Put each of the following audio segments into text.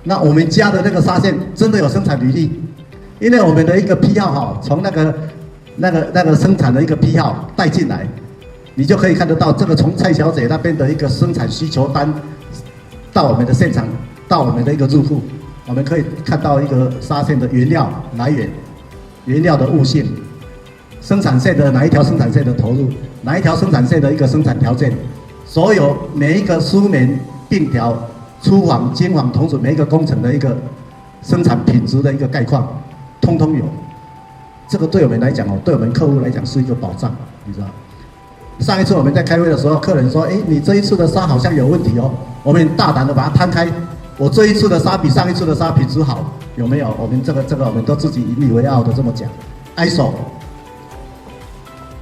那我们家的那个纱线真的有生产履历，因为我们的一个批号哈，从那个生产的一个批号带进来，你就可以看得到这个从蔡小姐那边的一个生产需求单到我们的现场，到我们的一个入户，我们可以看到一个纱线的原料来源、原料的物性、生产线的哪一条生产线的投入、哪一条生产线的一个生产条件，所有每一个书棉、并条、粗纺、精纺、铜水每一个工程的一个生产品质的一个概况，通通有。这个对我们来讲哦，对我们客户来讲是一个保障，你知道。上一次我们在开会的时候，客人说：“哎，你这一次的纱好像有问题哦。”我们大胆的把它摊开，我这一次的纱比上一次的纱品质好，有没有？我们这个我们都自己引以为傲的这么讲。ISO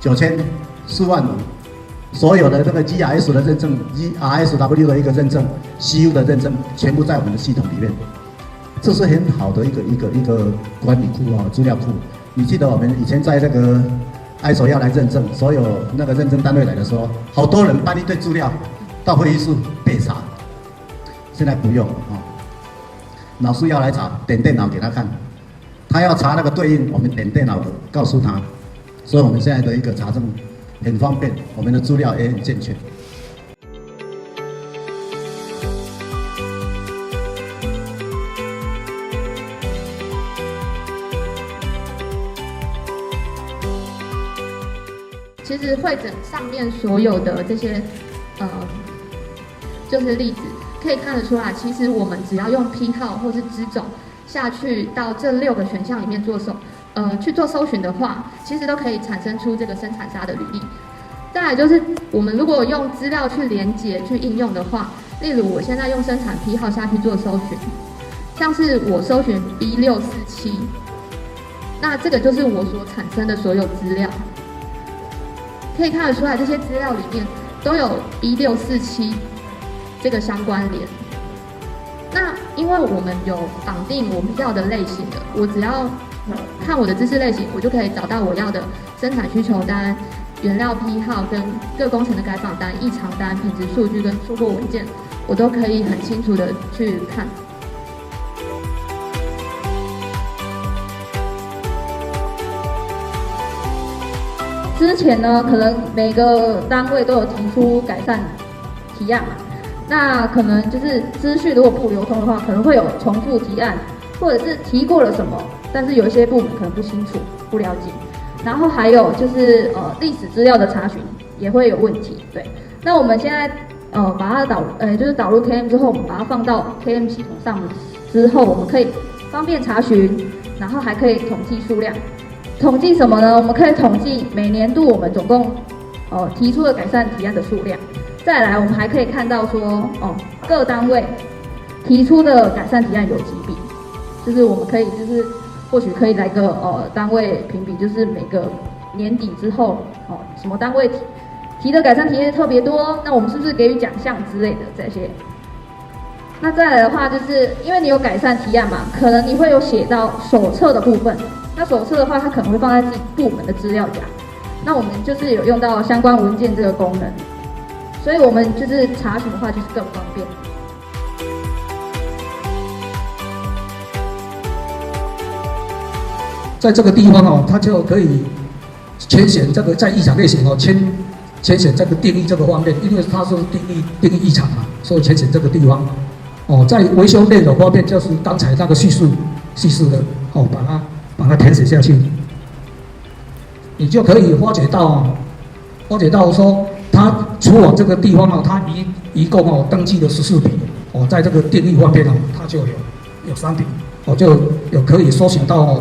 9000、45000，所有的这个 GRS 的认证、GRSW 的一个认证、CU 的认证，全部在我们的系统里面。这是很好的一个管理库啊，资料库。你记得我们以前在那个 ISO 要来认证，所有那个认证单位来的时候，好多人搬一堆资料到会议室备查。现在不用啊，老师要来查，点电脑给他看，他要查那个对应，我们点电脑告诉他。所以我们现在的一个查证很方便，我们的资料也很健全。其实会诊上面所有的这些就是例子，可以看得出来，其实我们只要用批号或是支种下去到这6个选项里面去做搜寻的话，其实都可以产生出这个生产纱的履历。再来就是我们如果用资料去连结去应用的话，例如我现在用生产批号下去做搜寻，像是我搜寻 B647， 那这个就是我所产生的所有资料。可以看得出来，这些资料里面都有 B647这个相关联。那因为我们有绑定我们要的类型的，我只要看我的知识类型，我就可以找到我要的生产需求单、原料批号跟各工程的改访单、异常单、品质数据跟出货文件，我都可以很清楚的去看。之前呢，可能每个单位都有提出改善提案嘛，那可能就是资讯如果不流通的话，可能会有重复提案，或者是提过了什么，但是有一些部门可能不清楚、不了解。然后还有就是历史资料的查询也会有问题。对，那我们现在把它就是导入 KM 之后，我们把它放到 KM 系统上之后，我们可以方便查询，然后还可以统计数量。统计什么呢？我们可以统计每年度我们总共提出的改善提案的数量。再来，我们还可以看到说各单位提出的改善提案有几笔，就是我们可以或许可以来个单位评比，就是每个年底之后什么单位提的改善提案特别多，那我们是不是给予奖项之类的这些？那再来的话，就是因为你有改善提案嘛，可能你会有写到手册的部分。那手册的话，它可能会放在自己部门的资料夹。那我们就是有用到相关文件这个功能，所以我们就是查询的话就是更方便。在这个地方它就可以填写这个在异常类型填写这个定义这个方面，因为它是定义异常嘛，所以填写这个地方。在维修内容方面，就是刚才那个叙述的把它填写下去，你就可以发觉到说，它除了这个地方它一共登记了14笔，在这个定义方面它就有3笔，就有可以搜寻到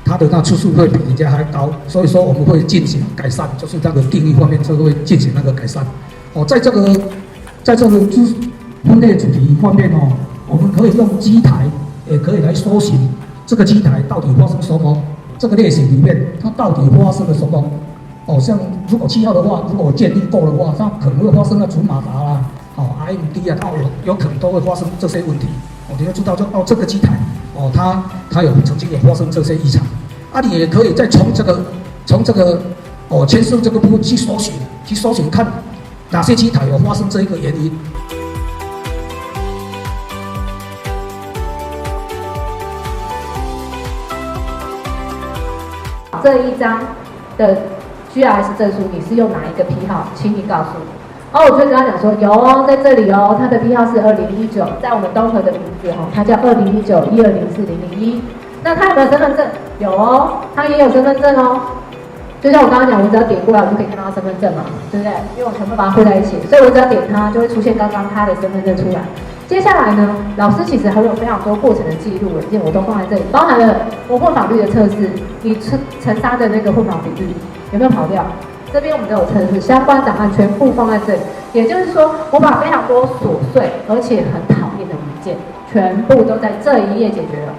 它的那出处会比人家还高，所以说我们会进行改善，就是那个定义方面就会进行那个改善。在这个分类主题方面我们可以用机台，也可以来搜寻。这个机台到底发生什么？这个类型里面，它到底发生了什么？像如果7号的话，如果建立够的话，它可能会发生了主马达啦，IMD 啊，有可能都会发生这些问题。你要知道，这个机台它曾经有发生这些异常。你也可以再从这个签收这个部分去搜寻看哪些机台有发生这一个原因。这一张的 GRS 证书你是用哪一个批号，请你告诉我。然后我就跟他讲说，有哦，在这里哦，他的批号是2019，在我们东河的名字哦，他叫2019-1204-001。那他有没有身份证？有哦，他也有身份证哦。就像我刚刚讲，我只要点过来，我就可以看到他身份证嘛，对不对？因为我全部把它汇在一起，所以我只要点它，就会出现刚刚他的身份证出来。接下来呢，老师其实还有非常多过程的记录文件，我都放在这里，包含了我混纺率的测试，你成沙的那个混纺比率有没有跑掉？这边我们都有测试，相关档案全部放在这里。也就是说，我把非常多琐碎而且很讨厌的文件，全部都在这一页解决了。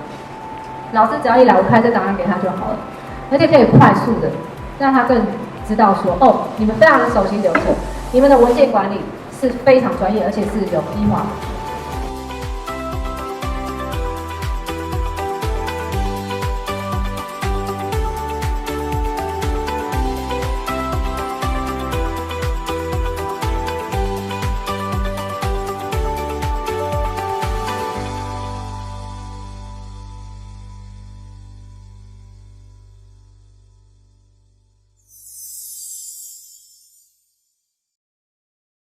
老师只要一来，我开这档案给他就好了，而且可以快速的让他更知道说，哦，你们非常的熟悉流程，你们的文件管理是非常专业，而且是有计划的。